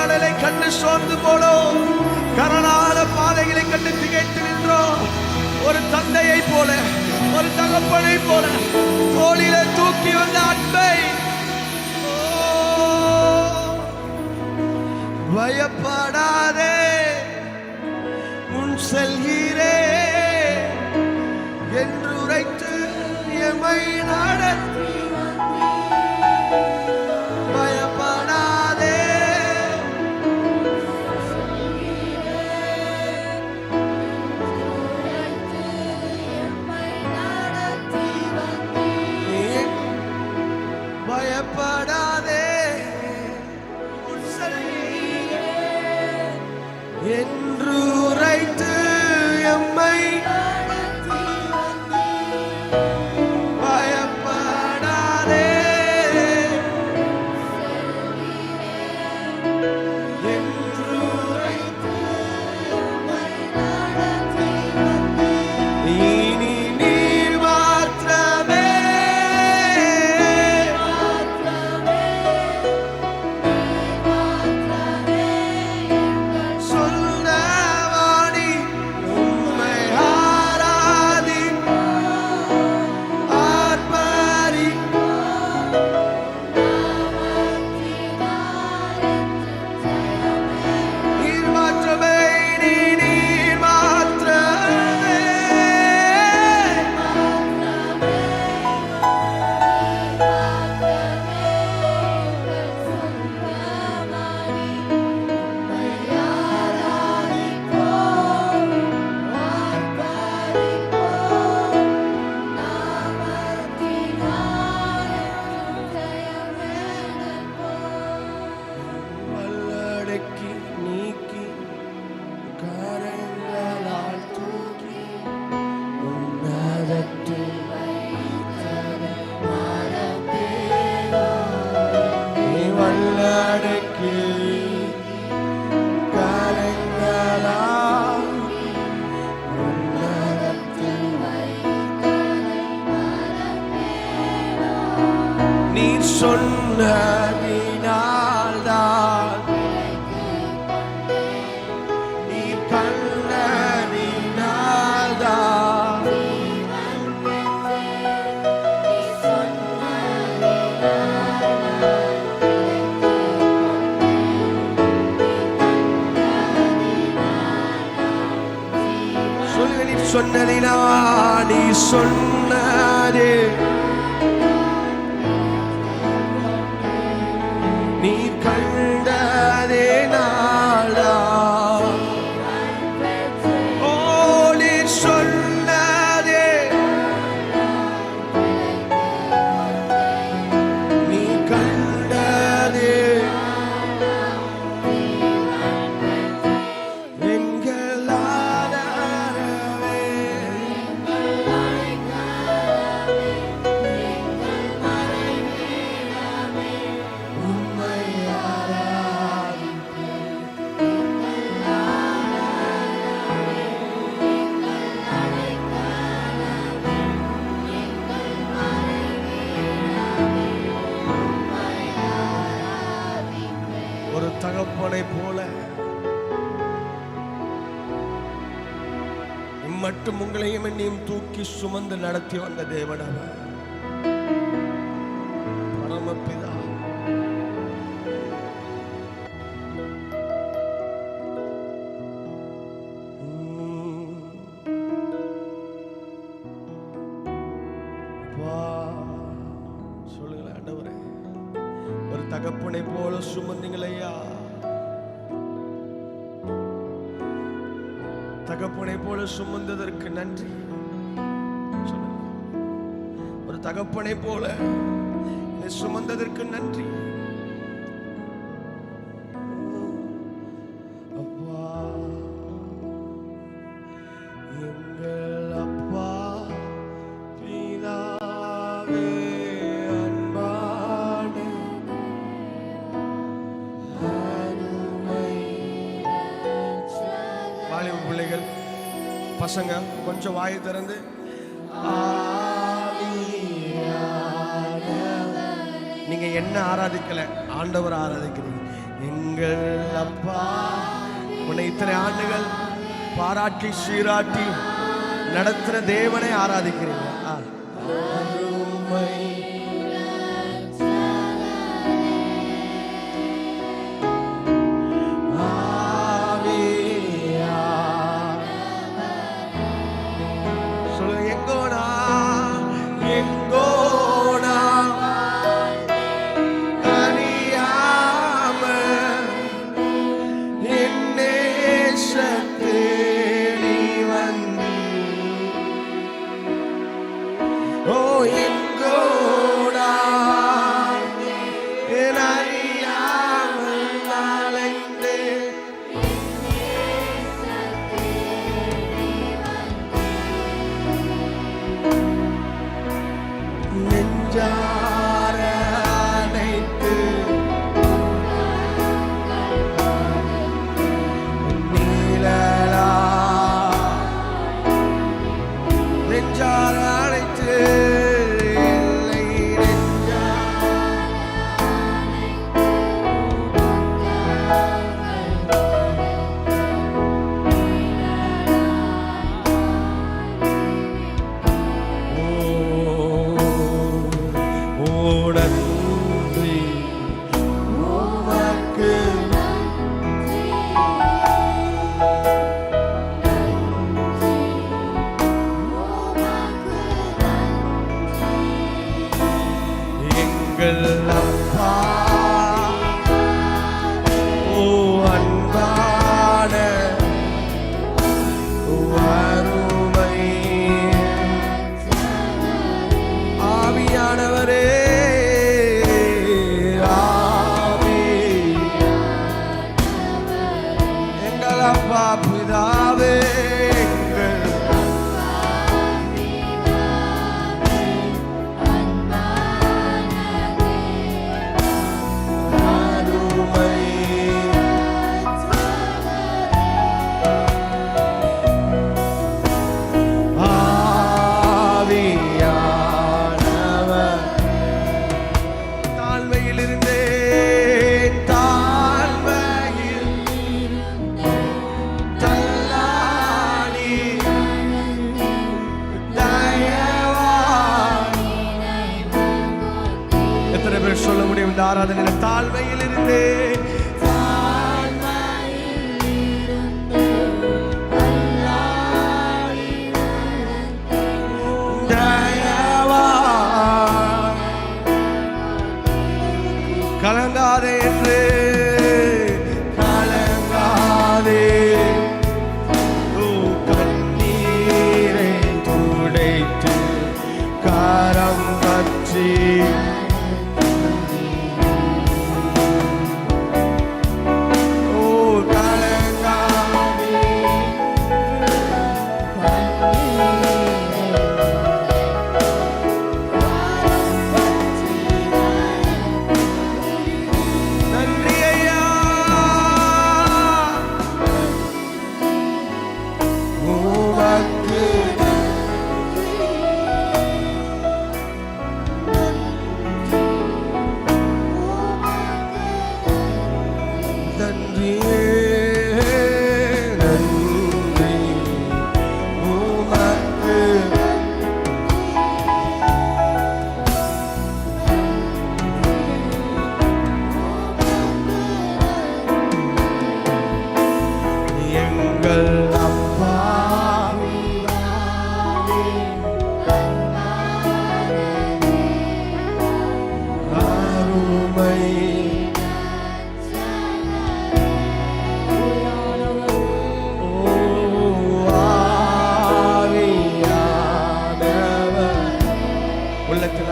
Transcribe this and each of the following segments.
சூழ்நிலை கண்டு சோர்ந்து போனோம், கரளான பாதைகளை கண்டு திகைத்து நின்றோம். ஒரு தந்தையை போல, ஒரு தகப்பனை போல தோளிலே தூக்கி வந்த அன்பை பயப்படாதே முன் செல்கிறே என்று உரைத்து எமை நடத்தி பயப்படாதே பயப்படாதே என்று உரைத்து எம்மை பயப்படாதே என்று உரைத்து இனி நீர் மாத்திரமே சொன்னவாணி உம்மை ஆராதி ஆர்ப்பரி நீர் மாத்திரமே நீர் மாத்திரமே வல்லடக்கி நீக்கி கரங்களால் தூக்கி உன்னதத்தில் நீ வல்லடக்கி கரங்களால் உன்னதத்தில் நீர் சொன்னதினால்தான் நீர் கண்டதினால்தான் சொல்லுங்க, நீர் சொன்னதினா நீ சொன்னதே நீ கண்டதே நாளா ஓ நீர் சொன்னதே நீ கண்டதே எங்கள் ஆதரவே உம்மை ஒரு தகப்பனை போல மட்டும் உங்களையும் என்னையும் தூக்கி சுமந்து நடத்தி வந்த தேவனவர் பரமபிதா. சொல்லுங்களேன் ஆண்டவரே, ஒரு தகப்பனை போல சுமந்தீங்களையா, தகப்பனை போல சுமந்ததற்கு நன்றி. சொல்லுங்க, ஒரு தகப்பனை போல சுமந்ததற்கு நன்றி. அப்பா, எங்கள் அப்பா பிதாவே அன்பான வாலிப பிள்ளைகள் பசங்க கொஞ்சம் வாயை திறந்து நீங்க என்ன ஆராதிக்கல, ஆண்டவர் ஆராதிக்கிறீங்க. எங்கள் அப்பா. உன்னை இத்தனை ஆண்டுகள் பாராட்டி சீராட்டி நடத்துற தேவனை ஆராதிக்கிறீங்க. சொல்ல முடியும் இந்த ஆராதனையில தாழ்மையில் இருந்தே கலங்காதே என்று கலங்காதே கண்ணீரை துடைத்து கரம் பற்றி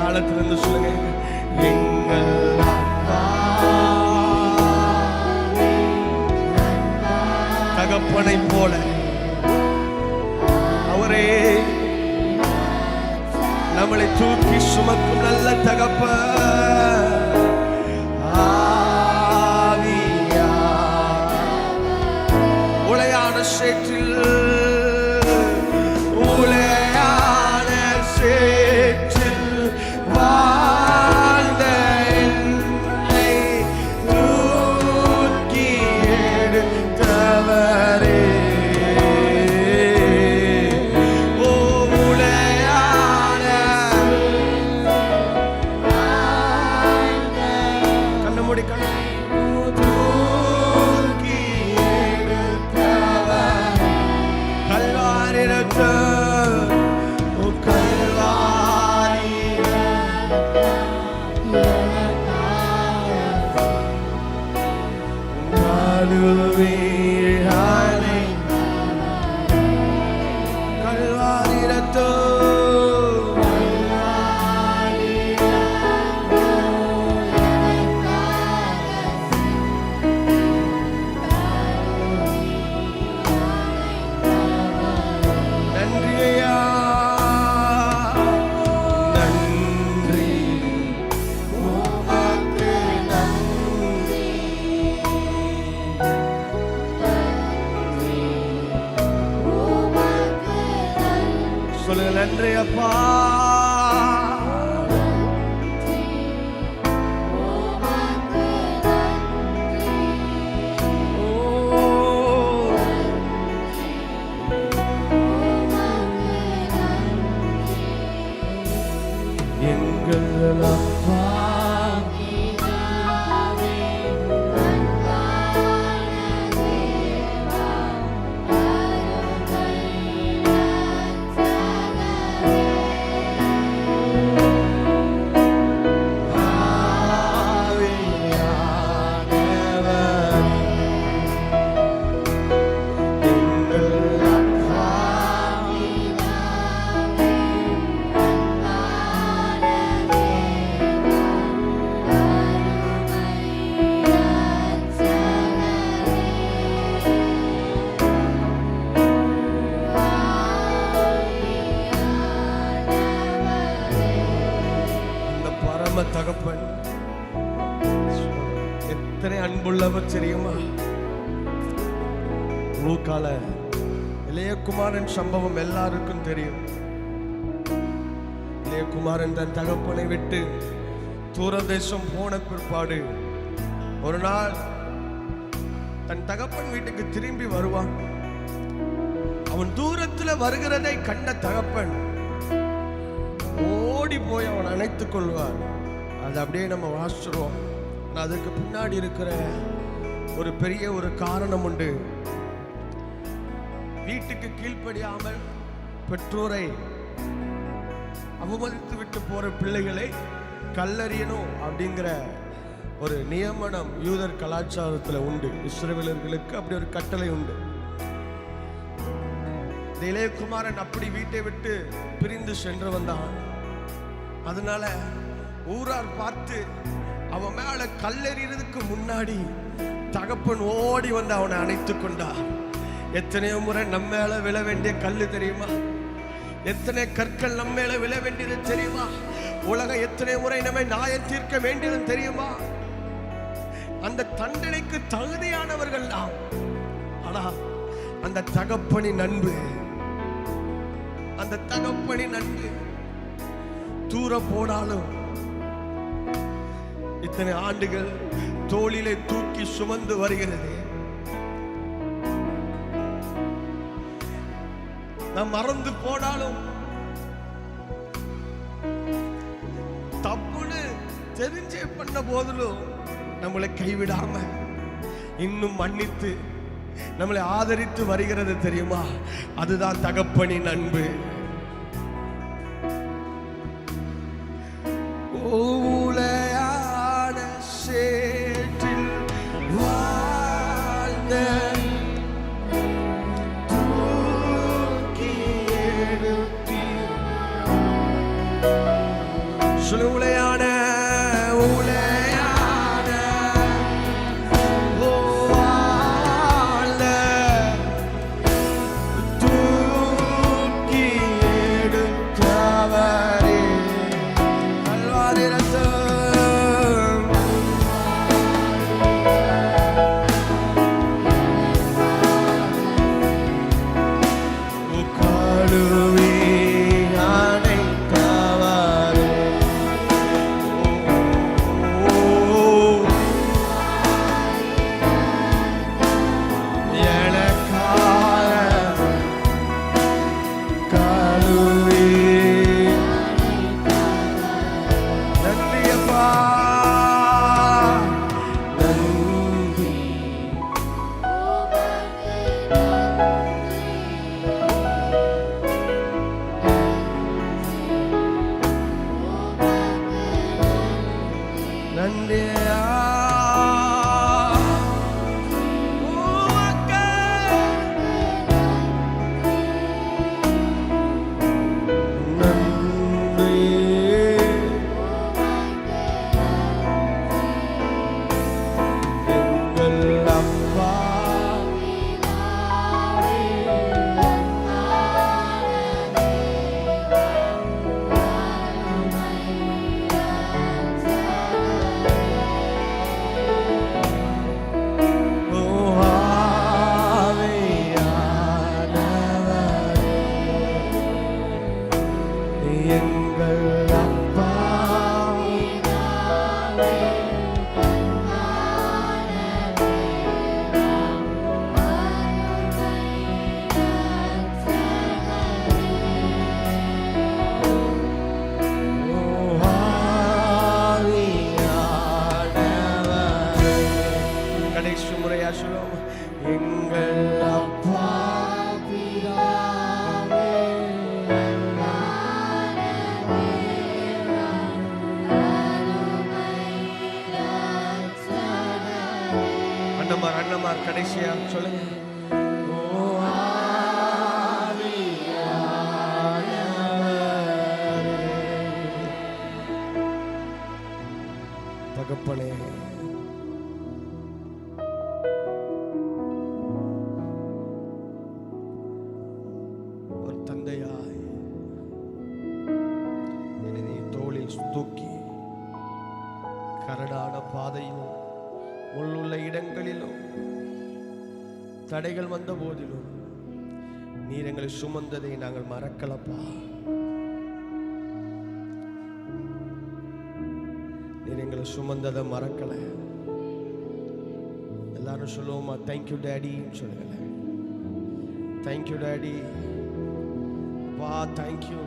ஆழத்திலிருந்து சொல்லுங்க, எங்கள் தகப்பனை போல அவரே நம்மளை தூக்கி சுமக்கும் நல்ல தகப்பன். உளையான சேற்றில் வாழ்ந்த என்னை அதுவே கல்வாரி ரத்தம் நன்றி அப்பா. எங்கள் அப்பா தகப்பன் எத்தனை அன்புள்ளவர் தெரியுமா? லூக்கால இளையகுமாரன் சம்பவம் எல்லாருக்கும் தெரியும். இளையகுமாரன் தன் தகப்பனை விட்டு தூரதேசம் போன பிற்பாடு ஒரு நாள் தன் தகப்பன் வீட்டுக்கு திரும்பி வருவான். அவன் தூரத்தில் வருகிறதை கண்ட தகப்பன் ஓடி போய் அவன் அணைத்துக் கொள்வார். அது அப்படியே நம்ம வாசிச்சிருவோம். அதுக்கு பின்னாடி இருக்கிற ஒரு பெரிய ஒரு காரணம் உண்டு. வீட்டுக்கு கீழ்ப்படியாமல் பெற்றோரை அவமதித்து விட்டு போற பிள்ளைகளை கல்லறியணும் அப்படிங்கிற ஒரு நியமனம் யூதர் கலாச்சாரத்தில் உண்டு. இஸ்ரவேலர்களுக்கு அப்படி ஒரு கட்டளை உண்டு. இளையகுமாரன் அப்படி வீட்டை விட்டு பிரிந்து சென்று வந்தான். அதனால ஊரார் பார்த்து அவன் மேல கல்லெறியறதுக்கு முன்னாடி தகப்பன் ஓடி வந்து அவனை அணைத்துக் கொண்டார். எத்தனையோ முறை நம்ம மேல விழ வேண்டிய கல்லு தெரியுமா? எத்தனை கற்கள் நம்ம மேல விழ வேண்டியது தெரியுமா? உலகம் எத்தனை முறை நம்மை நியாயம் தீர்க்க வேண்டியது தெரியுமா? அந்த தண்டனைக்கு தகுதியானவர்கள் நாம். ஆனா அந்த தகப்பனின் அன்பு, அந்த தகப்பனின் அன்பு தூர போனாலும் இத்தனை ஆண்டுகள் தோளிலே தூக்கி சுமந்து வருகிறது. நாம் மறந்து போனாலும் தப்புன்னு தெரிஞ்சே பண்ண போதிலும் நம்மளை கைவிடாம இன்னும் மன்னித்து நம்மளை ஆதரித்து வருகிறது தெரியுமா? அதுதான் தகப்பனின் அன்பு. உளையான உளையான தூக்கி கடைசி முறையா சொல்லுவோம். எங்கள் அப்பா அண்ணமார் கடைசியா சொல்லுங்க. தகப்பனே, ஒரு தந்தையாய் என்னை தோளில் தூக்கி கரடான பாதையிலும் முள்ளுள்ள இடங்களிலும் தடைகள் வந்த போதிலும் நீர் எங்களை சுமந்ததை நாங்கள் மறக்கலப்பா. நீர் எங்களை சுமந்ததை மறக்கல. எல்லாரும் சொல்லுவோமா, தேங்க்யூ டேடின்னு சொல்லுங்கள. Thank you daddy. அப்பா தேங்க்யூ.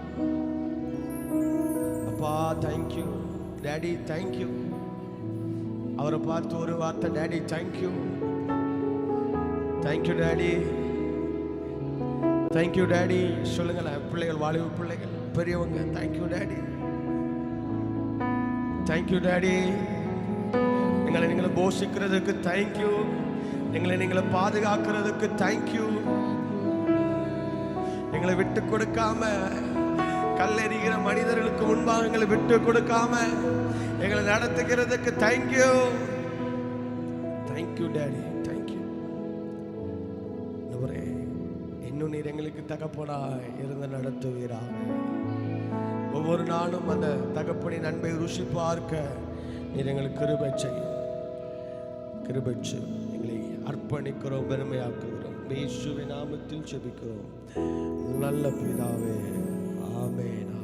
அப்பா தேங்க்யூ. Daddy thank you. அவரை பார்த்து ஒரு வார்த்தை, daddy thank you. Thank you daddy. Thank you daddy சொல்லுங்களேன். பிள்ளைகள், வாலிப பிள்ளைகள், பெரியவங்க, தேங்க்யூ டேடி. Thank you daddy. நீங்களை போஷிக்கிறதுக்கு தேங்க்யூ. நீங்களை பாதுகாக்கிறதுக்கு தேங்க்யூ. எங்களை விட்டு கொடுக்காம, கல்லெறிகிற மனிதர்களுக்கு முன்பாக எங்களை விட்டு கொடுக்காம எங்களை நடத்துகிறதுக்கு தேங்க்யூ. Thank you daddy. தேங்க்யூ. இன்னும் நீர் எங்களுக்கு தகப்பனா இருந்து நடத்துவீராக. ஒவ்வொரு நாளும் அந்த தகப்பனின் அன்பை ருசி பார்க்க நீர் எங்களுக்கு கிருபை செய்யும். கிருபை எங்களை அர்ப்பணிக்கிறோம், பெருமையாக்குகிறோம். இயேசுவின் நாமத்தில் ஜெபிக்கிறோம் நல்ல பிதாவே. ஆமென்.